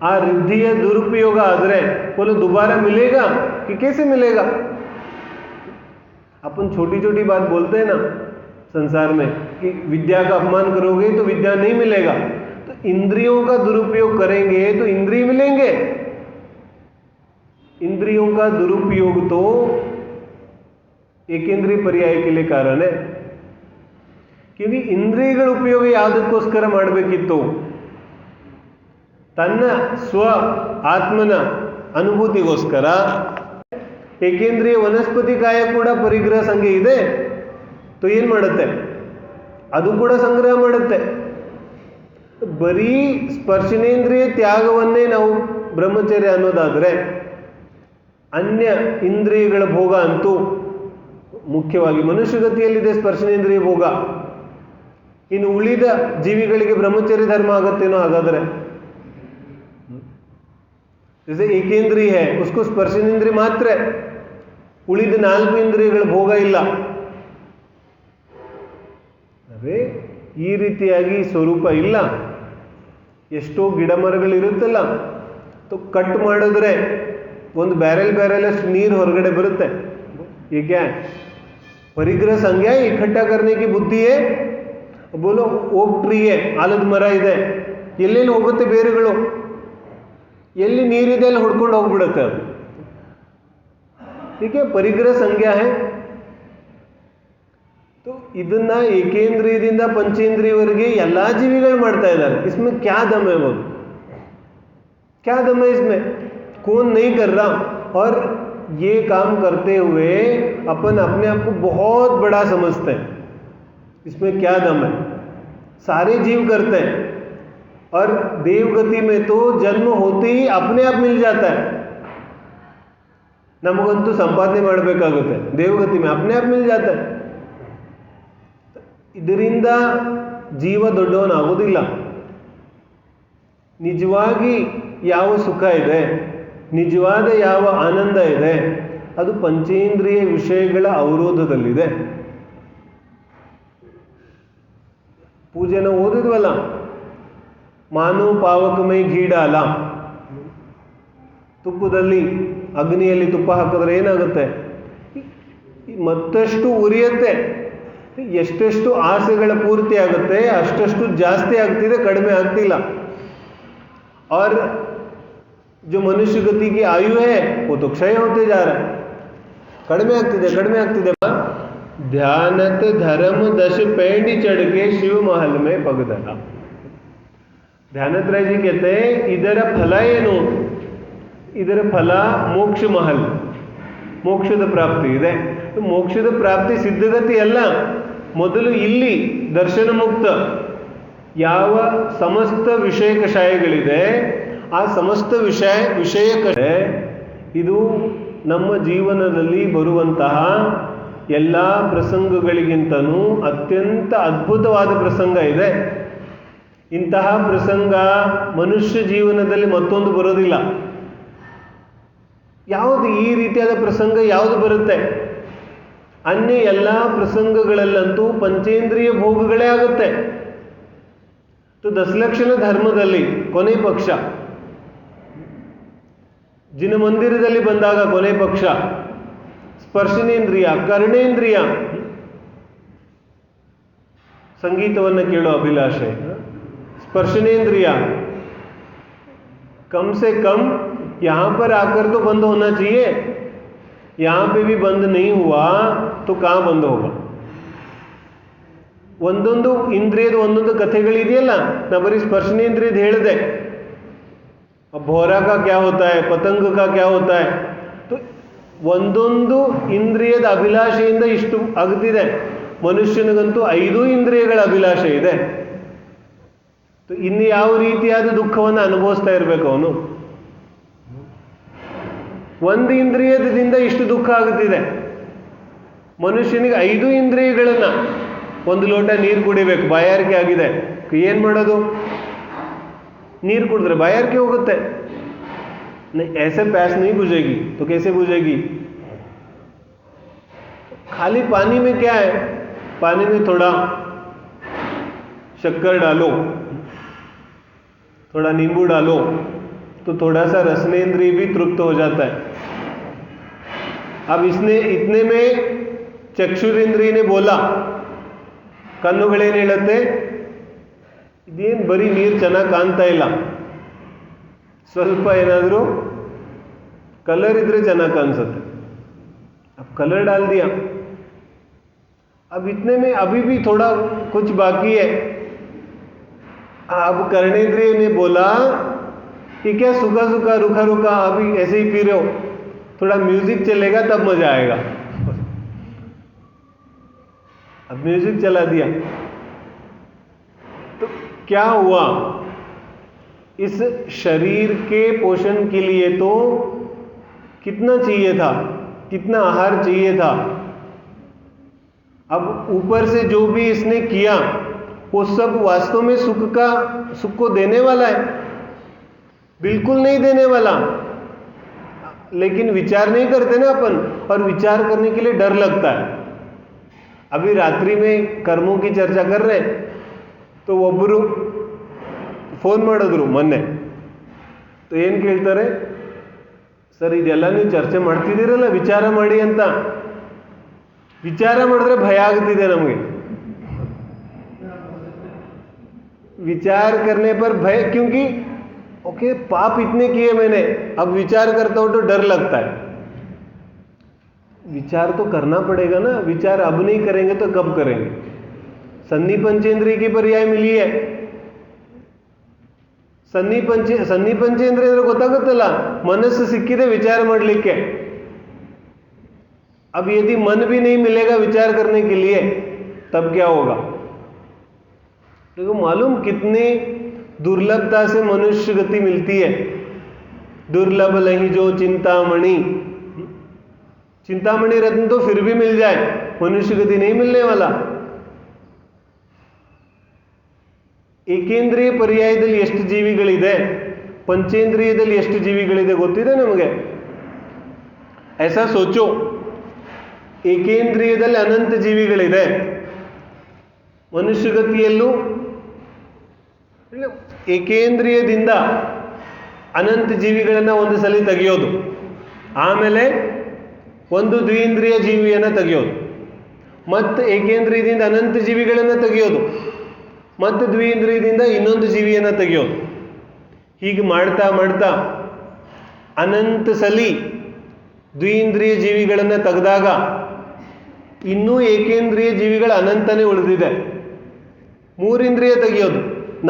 आ रिद्धिಯ दुरुपयोग आदरे बोलो दोबारा मिलेगा कि कैसे मिलेगा? अपन छोटी छोटी बात बोलते हैं ना संसार में कि विद्या का अपमान करोगे तो विद्या नहीं मिलेगा। तो इंद्रियों का दुरुपयोग करेंगे तो इंद्रिय मिलेंगे। इंद्रियों का दुरुपयोग तो ಏಕೇಂದ್ರಿಯ पर्याय के लिए कारण है, क्योंकि ಇಂದ್ರಿಯಗಳ ಉಪಯೋಗ ಯಾವುದಕ್ಕೋಸ್ಕರ ಮಾಡಬೇಕಿತ್ತು? ತನ್ನ ಸ್ವ ಆತ್ಮನ ಅನುಭೂತಿಗೋಸ್ಕರ. ಏಕೇಂದ್ರಿಯ ವನಸ್ಪತಿ ಕಾಯ ಕೂಡ ಪರಿಗ್ರಹ ಸಂಖ್ಯೆ ಇದೆ. तो ಏನು ಮಾಡುತ್ತೆ? ಅದು ಕೂಡ ಸಂಗ್ರಹ ಮಾಡುತ್ತೆ. ಬರೀ ಸ್ಪರ್ಶನೇಂದ್ರಿಯ ತ್ಯಾಗವನ್ನೇ ನಾವು ಬ್ರಹ್ಮಚರ್ಯ ಅನ್ನೋದಾದರೆ, ಅನ್ಯ ಇಂದ್ರಿಯಗಳ ಭೋಗ ಅಂತೂ ಮುಖ್ಯವಾಗಿ ಮನುಷ್ಯಗತಿಯಲ್ಲಿದೆ ಸ್ಪರ್ಶನೇಂದ್ರಿಯ ಭೋಗ. ಇನ್ನು ಉಳಿದ ಜೀವಿಗಳಿಗೆ ಬ್ರಹ್ಮಚರ್ಯ ಧರ್ಮ ಆಗತ್ತೇನೋ ಹಾಗಾದರೆ? जैसे ಏಕೇಂದ್ರಿಯ है उसको ಸ್ಪರ್ಶನೇಂದ್ರಿಯ ಮಾತ್ರ, ಉಳಿದ 4 ಇಂದ್ರಿಯಗಳ ಭೋಗ ಇಲ್ಲ. ಅದೇ ಈ ರೀತಿಯಾಗಿ ಸ್ವರೂಪ ಇಲ್ಲ. ಎಷ್ಟೋ ಗಿಡ ಮರಗಳಿರುತ್ತಲ್ಲ, ಕಟ್ ಮಾಡಿದ್ರೆ ಒಂದು ಬ್ಯಾರೆಲ್ ಅಷ್ಟು ನೀರು ಹೊರಗಡೆ ಬರುತ್ತೆ. ये क्या है? परिग्रह संज्ञा इकट्ठा करने की बुद्धि है। बोलो ओक ट्री है, ಆಲದ ಮರ ಇದೆ, ಎಲ್ಲೆಲ್ಲಿ ಹೋಗುತ್ತೆ ಬೇರುಗಳು, ಎಲ್ಲಿ ನೀರಿದೆ ಅಲ್ಲಿ ಹುಡ್ಕೊಂಡು ಹೋಗ್ಬಿಡುತ್ತೆ ಅದು. ठीक है, परिग्रह संज्ञा है। तो ಇದನ್ನ ಏಕೇಂದ್ರಿಯದಿಂದ ಪಂಚೇಂದ್ರಿಯವರೆಗೆ ಎಲ್ಲಾ ಜೀವಿಗಳು ಮಾಡ್ತಾ ಇದ್ದಾರೆ. इसमें क्या दम है? बोलो क्या दम है इसमें? कौन नहीं कर रहा? और ये काम करते हुए अपन अपने आप को बहुत बड़ा समझते हैं। इसमें क्या दम है? सारे जीव करते हैं। और देवगति में तो जन्म होते ही अपने आप मिल जाता है। नमगंतु संपादನೆ ಮಾಡಬೇಕಾಗುತ್ತೆ, देवगति में अपने आप मिल जाता है। ಇದರಿಂದ ಜೀವ ದೊಡ್ಡವನಾಗೋದಿಲ್ಲ. ನಿಜವಾಗಿ ಯಾವ ಸುಖ ಇದೆ, ನಿಜವಾದ ಯಾವ ಆನಂದ ಇದೆ, ಅದು ಪಂಚೇಂದ್ರಿಯ ವಿಷಯಗಳ ಅವರೋಧದಲ್ಲಿದೆ. ಪೂಜೆನ ಓದಿದ್ವಲ್ಲ, ಮಾನವ ಪಾವಕಮೈ ಘೀಡಾಲ. ತುಪ್ಪದಲ್ಲಿ ಅಗ್ನಿಯಲ್ಲಿ ತುಪ್ಪ ಹಾಕಿದ್ರೆ ಏನಾಗುತ್ತೆ? ಮತ್ತಷ್ಟು ಉರಿಯುತ್ತೆ. ಎಷ್ಟೆಷ್ಟು ಆಸೆಗಳ ಪೂರ್ತಿ ಆಗುತ್ತೆ ಅಷ್ಟಷ್ಟು ಜಾಸ್ತಿ ಆಗ್ತಿದೆ, ಕಡಿಮೆ ಆಗ್ತಿಲ್ಲ. और जो मनुष्य गति की आयु है वो तो क्षय होते जा रहा है, कड़मे ಆಗ್ತಿದೆ. ध्यानत धर्म दश पेंडी चढ़ के शिव महल में पगदला. ध्यानत्रय जी कहते हैं ಇದರ ಫಲ ಏನು? ಇದರ ಫಲ ಮೋಕ್ಷ ಮಹಲ್, ಮೋಕ್ಷದ ಪ್ರಾಪ್ತಿ ಇದೆ. ಮೋಕ್ಷದ ಪ್ರಾಪ್ತಿ ಸಿದ್ಧಗತಿ ಅಲ್ಲ, ಮೊದಲು ಇಲ್ಲಿ ದರ್ಶನ ಮುಕ್ತ ಯಾವ ಸಮಸ್ತ ವಿಷಯ ಕಷಾಯಗಳಿದೆ ಆ ಸಮಸ್ತ ವಿಷಯ ಇದು ನಮ್ಮ ಜೀವನದಲ್ಲಿ ಬರುವಂತಹ ಎಲ್ಲ ಪ್ರಸಂಗಗಳಿಗಿಂತನೂ ಅತ್ಯಂತ ಅದ್ಭುತವಾದ ಪ್ರಸಂಗ ಇದೆ. ಇಂತಹ ಪ್ರಸಂಗ ಮನುಷ್ಯ ಜೀವನದಲ್ಲಿ ಮತ್ತೊಂದು ಬರೋದಿಲ್ಲ. ಯಾವುದು ಈ ರೀತಿಯಾದ ಪ್ರಸಂಗ ಯಾವುದು ಬರುತ್ತೆ? ಅನ್ಯ ಎಲ್ಲ ಪ್ರಸಂಗಗಳಲ್ಲಂತೂ ಪಂಚೇಂದ್ರಿಯ ಭೋಗಗಳೇ ಆಗುತ್ತೆ. तो 10 ಲಕ್ಷಣ ಧರ್ಮದಲ್ಲಿ ಕೊನೆ ಪಕ್ಷ ಜಿನ ಮಂದಿರದಲ್ಲಿ ಬಂದಾಗ ಕೊನೆ ಪಕ್ಷ ಸ್ಪರ್ಶನೇಂದ್ರಿಯ, ಕರ್ಣೇಂದ್ರಿಯ, ಸಂಗೀತವನ್ನು ಕೇಳೋ ಅಭಿಲಾಷೆ, स्पर्शनेंद्रिया, कम से कम यहाँ पर आकर तो बंद होना चाहिए, यहाँ पे भी बंद नहीं हुआ तो कहाँ बंद होगा? ಒಂದೊಂದು ಇಂದ್ರಿಯದ ಒಂದೊಂದು ಕಥೆಗಳಿದೆಯಲ್ಲ, ನಾ ಬರೀ ಸ್ಪರ್ಶನೇಂದ್ರಿಯದ ಹೇಳಿದೆ. ಭೋರಾ ಕಾ ಕ್ಯಾ ಹೋತಾ ಹೈ, ಪತಂಗ ಕಾ ಕ್ಯಾ ಹೋತಾ ಹೈ, तो ಒಂದೊಂದು ಇಂದ್ರಿಯದ ಅಭಿಲಾಷೆಯಿಂದ ಇಷ್ಟು ಆಗುತ್ತಿದೆ. ಮನುಷ್ಯನಿಗಂತೂ 5 ಇಂದ್ರಿಯಗಳ ಅಭಿಲಾಷೆ ಇದೆ. ಇನ್ನು ಯಾವ ರೀತಿಯಾದ ದುಃಖವನ್ನು ಅನುಭವಿಸ್ತಾ ಇರಬೇಕು ಅವನು? ಒಂದು ಇಂದ್ರಿಯದಿಂದ ಇಷ್ಟು ದುಃಖ ಆಗುತ್ತಿದೆ. ಮನುಷ್ಯನಿಗೆ 5 ಇಂದ್ರಿಯಗಳನ್ನ, ಒಂದು ಲೋಟ ನೀರು ಕುಡಿಬೇಕು, ಬಾಯಾರಿಕೆ ಆಗಿದೆ, ಏನು ಮಾಡೋದು? ನೀರು ಕುಡಿದ್ರೆ ಬಾಯಾರಿಕೆ ಹೋಗುತ್ತೆ. ऐसे प्यास नहीं बुझेगी तो कैसे बुझेगी? खाली पानी में क्या है? पानी में थोड़ा शक्कर डालो, थोड़ा नींबू डालो, तो थोड़ा सा रसनेंद्रिय भी तृप्त हो जाता है. अब इसने इतने में चक्षुरेंद्रिय ने बोला, ಕಣ್ಣುಗಳೇನು ಹೇಳುತ್ತೆ? ಇದೇನು ಬರೀ ನೀರು ಚೆನ್ನಾಗಿ ಕಾಣ್ತಾ ಇಲ್ಲ, ಸ್ವಲ್ಪ ಏನಾದರೂ कलर इधर ಚೆನ್ನಾಗಿ ಕಾಣಿಸುತ್ತೆ. अब कलर डाल दिया. अब इतने में अभी भी थोड़ा कुछ बाकी है. अब कर्णेंद्रिय ने बोला कि क्या सूखा सूखा रूखा रूखा अभी ऐसे ही पी रहे हो, थोड़ा म्यूजिक चलेगा तब मजा आएगा. अब म्यूजिक चला दिया तो क्या हुआ? इस शरीर के पोषण के लिए तो कितना चाहिए था, कितना आहार चाहिए था. अब ऊपर से जो भी इसने किया वो सब वास्तव में सुख को देने वाला है? बिल्कुल नहीं देने वाला. लेकिन विचार नहीं करते ना अपन, और विचार करने के लिए डर लगता है. अभी रात्रि में कर्मों की चर्चा कर रहे हैं तो ಒಬ್ಬರು ಫೋನ್ ಮಾಡಿದ್ರು ಮೊನ್ನೆ. तो ಏನು ಕೇಳ್ತಾರೆ? ಸರ್ ಇದೆಲ್ಲ ನೀವು ಚರ್ಚೆ ಮಾಡ್ತಿದ್ದೀರಲ್ಲ, ವಿಚಾರ ಮಾಡಿ ಅಂತ. ವಿಚಾರ ಮಾಡಿದ್ರೆ ಭಯ ಆಗುತ್ತಿದೆ ನಮಗೆ. विचार करने पर भय, क्योंकि ओके पाप इतने किए मैंने, अब विचार करता हूं तो डर लगता है. विचार तो करना पड़ेगा ना. विचार अब नहीं करेंगे तो कब करेंगे? सन्नी पंचेंद्रिय की पर्याय मिली है. सन्नी पंचेंद्रिय ಅಂದ್ರೆ ಗೊತ್ತಾಗುತ್ತಲ್ಲ, ಮನಸ್ಸು ಸಿಕ್ಕಿದೆ ವಿಚಾರ ಮಾಡಲಿಕ್ಕೆ. अब यदि मन भी नहीं मिलेगा विचार करने के लिए तब क्या होगा? देखो मालूम कितनी दुर्लभता से मनुष्य गति मिलती है. दुर्लभ लही जो चिंतामणि, चिंतामणि रत्न तो फिर भी मिल जाए, मनुष्य गति नहीं मिलने वाला. ಏಕೇಂದ್ರಿಯ ಪರ್ಯಾಯದಲ್ಲಿ ಎಷ್ಟು ಜೀವಿಗಳಿದೆ, ಪಂಚೇಂದ್ರಿಯದಲ್ಲಿ ಎಷ್ಟು ಜೀವಿಗಳಿದೆ ಗೊತ್ತಿದೆ ನಮಗೆ? ऐसा सोचो, ಏಕೇಂದ್ರಿಯದಲ್ಲಿ ಅನಂತ ಜೀವಿಗಳಿದೆ. ಮನುಷ್ಯಗತಿಯಲ್ಲೂ ಏಕೇಂದ್ರಿಯದಿಂದ ಅನಂತ ಜೀವಿಗಳನ್ನು ಒಂದು ಸಲ ತೆಗೆಯೋದು, ಆಮೇಲೆ ಒಂದು ದ್ವಿಂದ್ರಿಯ ಜೀವಿಯನ್ನು ತೆಗೆಯೋದು, ಮತ್ತು ಏಕೇಂದ್ರಿಯದಿಂದ ಅನಂತ ಜೀವಿಗಳನ್ನು ತೆಗೆಯೋದು, ಮತ್ತು ದ್ವಿಂದ್ರಿಯದಿಂದ ಇನ್ನೊಂದು ಜೀವಿಯನ್ನು ತೆಗೆಯೋದು. ಹೀಗೆ ಮಾಡ್ತಾ ಮಾಡ್ತಾ ಅನಂತ ಸಲಿ ದ್ವಿಂದ್ರಿಯ ಜೀವಿಗಳನ್ನು ತೆಗೆದಾಗ ಇನ್ನೂ ಏಕೇಂದ್ರಿಯ ಜೀವಿಗಳ ಅನಂತನೇ ಉಳಿದಿದೆ. 3 ಇಂದ್ರಿಯ ತೆಗೆಯೋದು,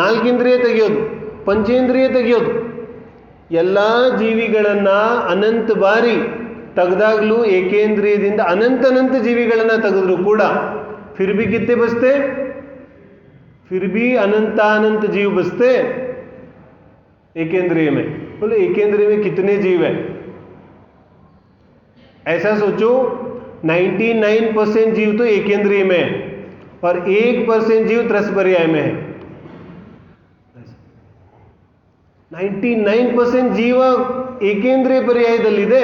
4 ಇಂದ್ರಿಯ ತೆಗೆಯೋದು, ಪಂಚೇಂದ್ರಿಯ ತೆಗೆಯೋದು, ಎಲ್ಲ ಜೀವಿಗಳನ್ನು ಅನಂತ ಬಾರಿ ತೆಗೆದಾಗಲೂ ಏಕೇಂದ್ರಿಯದಿಂದ ಅನಂತ ಜೀವಿಗಳನ್ನು ತೆಗೆದ್ರೂ ಕೂಡ फिर भी कितने बचते? फिर भी अनंत जीव बचते एकेंद्रिय में. बोले एकेंद्रिय में कितने जीव है? ऐसा सोचो 99% जीव तो एकेंद्रिय में है और 1% जीव त्रस पर्याय में है. 99% ಜೀವ ಏಕೇಂದ್ರಿಯ ಪರ್ಯಾಯದಲ್ಲಿದೆ,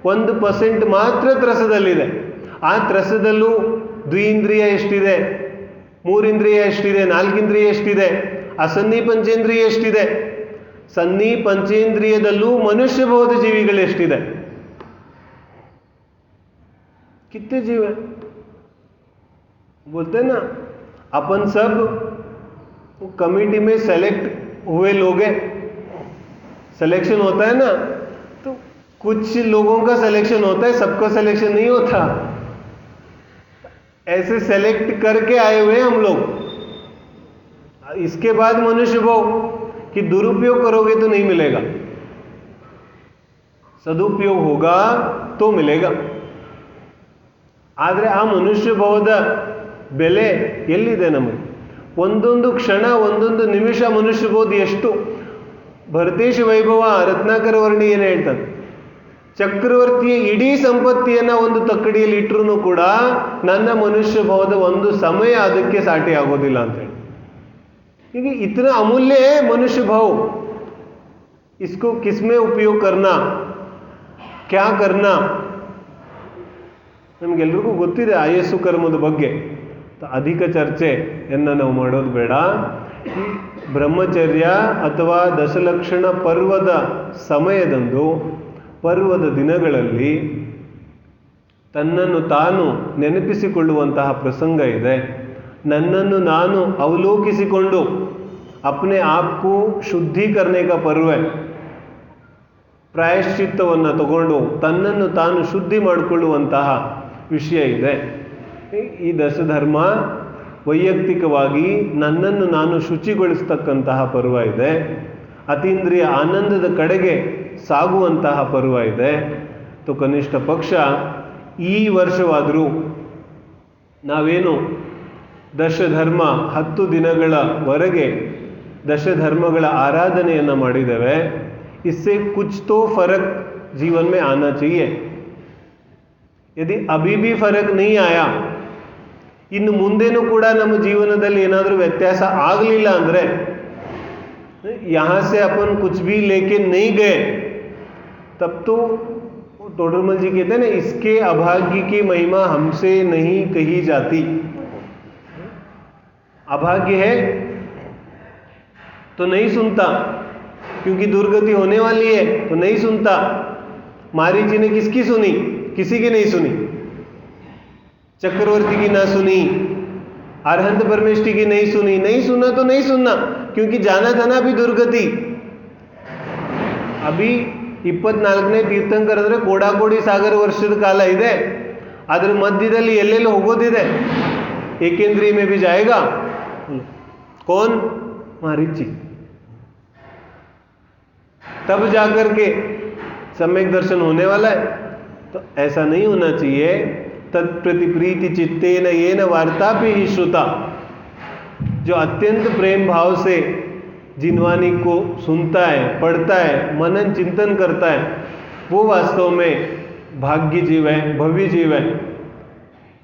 1% ಮಾತ್ರ ತ್ರಸದಲ್ಲಿದೆ. ಆ ತ್ರಸದಲ್ಲೂ ದ್ವಿಂದ್ರಿಯ ಎಷ್ಟಿದೆ, 3 ಇಂದ್ರಿಯ ಎಷ್ಟಿದೆ, 4 ಇಂದ್ರಿಯ ಎಷ್ಟಿದೆ, ಅಸನ್ನಿ ಪಂಚೇಂದ್ರಿಯ ಎಷ್ಟಿದೆ, ಸನ್ನಿ ಪಂಚೇಂದ್ರಿಯದಲ್ಲೂ ಮನುಷ್ಯಭವದ ಜೀವಿಗಳು ಎಷ್ಟಿದೆ? कितने जीव है? बोलते हैं ना, अपन सब कमेटी में सेलेक्ट हुए लोग हैं। सिलेक्शन होता है ना, तो कुछ लोगों का सिलेक्शन होता है, सबका सिलेक्शन नहीं होता। ऐसे सेलेक्ट करके आए हुए हैं हम लोग। इसके बाद मनुष्य भाव कि दुरुपयोग करोगे तो नहीं मिलेगा, सदुपयोग होगा तो मिलेगा। ಆದರೆ ಆ ಮನುಷ್ಯ ಭಾವದ ಬೆಲೆ ಎಲ್ಲಿದೆ ನಮಗೆ? ಒಂದೊಂದು ಕ್ಷಣ, ಒಂದೊಂದು ನಿಮಿಷ ಮನುಷ್ಯ ಭಾವದ ಎಷ್ಟು? ಭರತೇಶ ವೈಭವ ರತ್ನಾಕರ ವರ್ಣಿ ಏನು ಹೇಳ್ತಾನೆ? ಚಕ್ರವರ್ತಿಯ ಇಡೀ ಸಂಪತ್ತಿಯನ್ನು ಒಂದು ತಕ್ಕಡಿಯಲ್ಲಿ ಇಟ್ಟರೂ ಕೂಡ ನನ್ನ ಮನುಷ್ಯ ಭಾವದ ಒಂದು ಸಮಯ ಅದಕ್ಕೆ ಸಾಟಿ ಆಗೋದಿಲ್ಲ ಅಂತ ಹೇಳಿ. ಹೀಗೆ ಇತನ ಅಮೂಲ್ಯ ಮನುಷ್ಯ ಭಾವ, इसको किसमें उपयोग करना, क्या करना? ನಮಗೆಲ್ರಿಗೂ ಗೊತ್ತಿದೆ ಆಯಸ್ಸು ಕರ್ಮದ ಬಗ್ಗೆ, ಅಧಿಕ ಚರ್ಚೆಯನ್ನು ನಾವು ಮಾಡೋದು ಬೇಡ. ಈ ಬ್ರಹ್ಮಚರ್ಯ ಅಥವಾ ದಶಲಕ್ಷಣ ಪರ್ವದ ಸಮಯದಂದು, ಪರ್ವದ ದಿನಗಳಲ್ಲಿ ತನ್ನನ್ನು ತಾನು ನೆನಪಿಸಿಕೊಳ್ಳುವಂತಹ ಪ್ರಸಂಗ ಇದೆ. ನನ್ನನ್ನು ನಾನು ಅವಲೋಕಿಸಿಕೊಂಡು अपने आप को ಶುದ್ಧಿ करने का पर्व है. ಪ್ರಾಯಶ್ಚಿತ್ತವನ್ನು ತಗೊಂಡು ತನ್ನನ್ನು ತಾನು ಶುದ್ಧಿ ಮಾಡಿಕೊಳ್ಳುವಂತಹ ವಿಷಯ ಇದೆ. ಈ ದಶಧರ್ಮ ವೈಯಕ್ತಿಕವಾಗಿ ನನ್ನನ್ನು ನಾನು ಶುಚಿಗೊಳಿಸ್ತಕ್ಕಂತಹ ಪರ್ವ ಇದೆ. ಅತೀಂದ್ರಿಯ ಆನಂದದ ಕಡೆಗೆ ಸಾಗುವಂತಹ ಪರ್ವ ಇದೆ. तो ಕನಿಷ್ಠ ಪಕ್ಷ ಈ ವರ್ಷವಾದರೂ ನಾವೇನು ದಶಧರ್ಮ 10 ದಿನಗಳವರೆಗೆ ದಶಧರ್ಮಗಳ ಆರಾಧನೆಯನ್ನು ಮಾಡಿದ್ದೇವೆ, इससे कुछ तो फर्क जीवन में आना चाहिए. यदि अभी भी फर्क नहीं आया, ಇನ್ನು ಮುಂದೇನೂ ಕೂಡ ನಮ್ಮ ಜೀವನದಲ್ಲಿ ಏನಾದರೂ ವ್ಯತ್ಯಾಸ ಆಗಲಿಲ್ಲ ಅಂದರೆ, यहाँ से अपन कुछ भी लेके नहीं गए, तब तो टोडरमल जी कहते हैं ना, इसके अभाग्य की महिमा हमसे नहीं कही जाती. अभाग्य है तो नहीं सुनता, क्योंकि दुर्गति होने वाली है तो नहीं सुनता. मारीची ने किसकी सुनी? किसी की नहीं सुनी. चक्रवर्ती की ना सुनी, अरहंत परमेष्टि की नहीं सुनी. नहीं सुना तो नहीं सुनना, क्योंकि जाना था ना अभी दुर्गति. अभी 24ನೇ ತೀರ್ಥಂಕರ ಅಂದರೆ ಕೋಡಾಕೋಡಿ ಸಾಗರ ವರ್ಷದ ಕಾಲ ಇದೆ. ಅದರ ಮಧ್ಯದಲ್ಲಿ ಎಲ್ಲೆಲ್ಲಿ ಹೋಗೋದಿದೆ. ಏಕೆಂದ್ರಿ में भी जाएगा कौन? मारीची. तब जाकर के सम्यक दर्शन होने वाला है. तो ऐसा नहीं होना चाहिए. तत्प्रति प्रीति चित्तेन येन वार्तापि ही श्रुता, जो अत्यंत प्रेम भाव से जिनवानी को सुनता है, पढ़ता है, मनन चिंतन करता है, वो वास्तव में भाग्य जीव है, भव्य जीव है.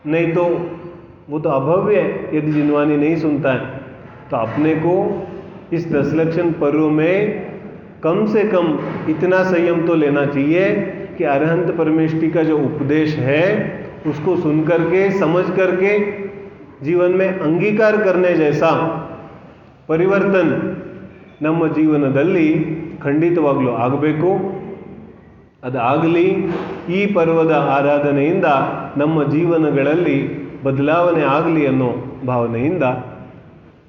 नहीं तो वो तो अभव्य है यदि जिनवानी नहीं सुनता है. तो अपने को इस दशलक्षण पर्व में कम से कम इतना संयम तो लेना चाहिए कि अरहंत परमेष्टि का जो उपदेश है उसको सुन करके, समझ करके जीवन में अंगीकार करने जैसा ಪರಿವರ್ತನ ನಮ್ಮ ಜೀವನದಲ್ಲಿ ಖಂಡಿತವಾಗಲೂ ಆಗಬೇಕು. ಅದಾಗಲಿ. ಈ ಪರ್ವದ ಆರಾಧನೆಯಿಂದ ನಮ್ಮ ಜೀವನಗಳಲ್ಲಿ ಬದಲಾವಣೆ ಆಗಲಿ ಅನ್ನೋ ಭಾವನೆಯಿಂದ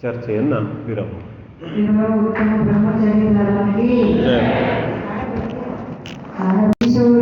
ಚರ್ಚೆಯನ್ನು ವಿರಾಮ. ಜಯ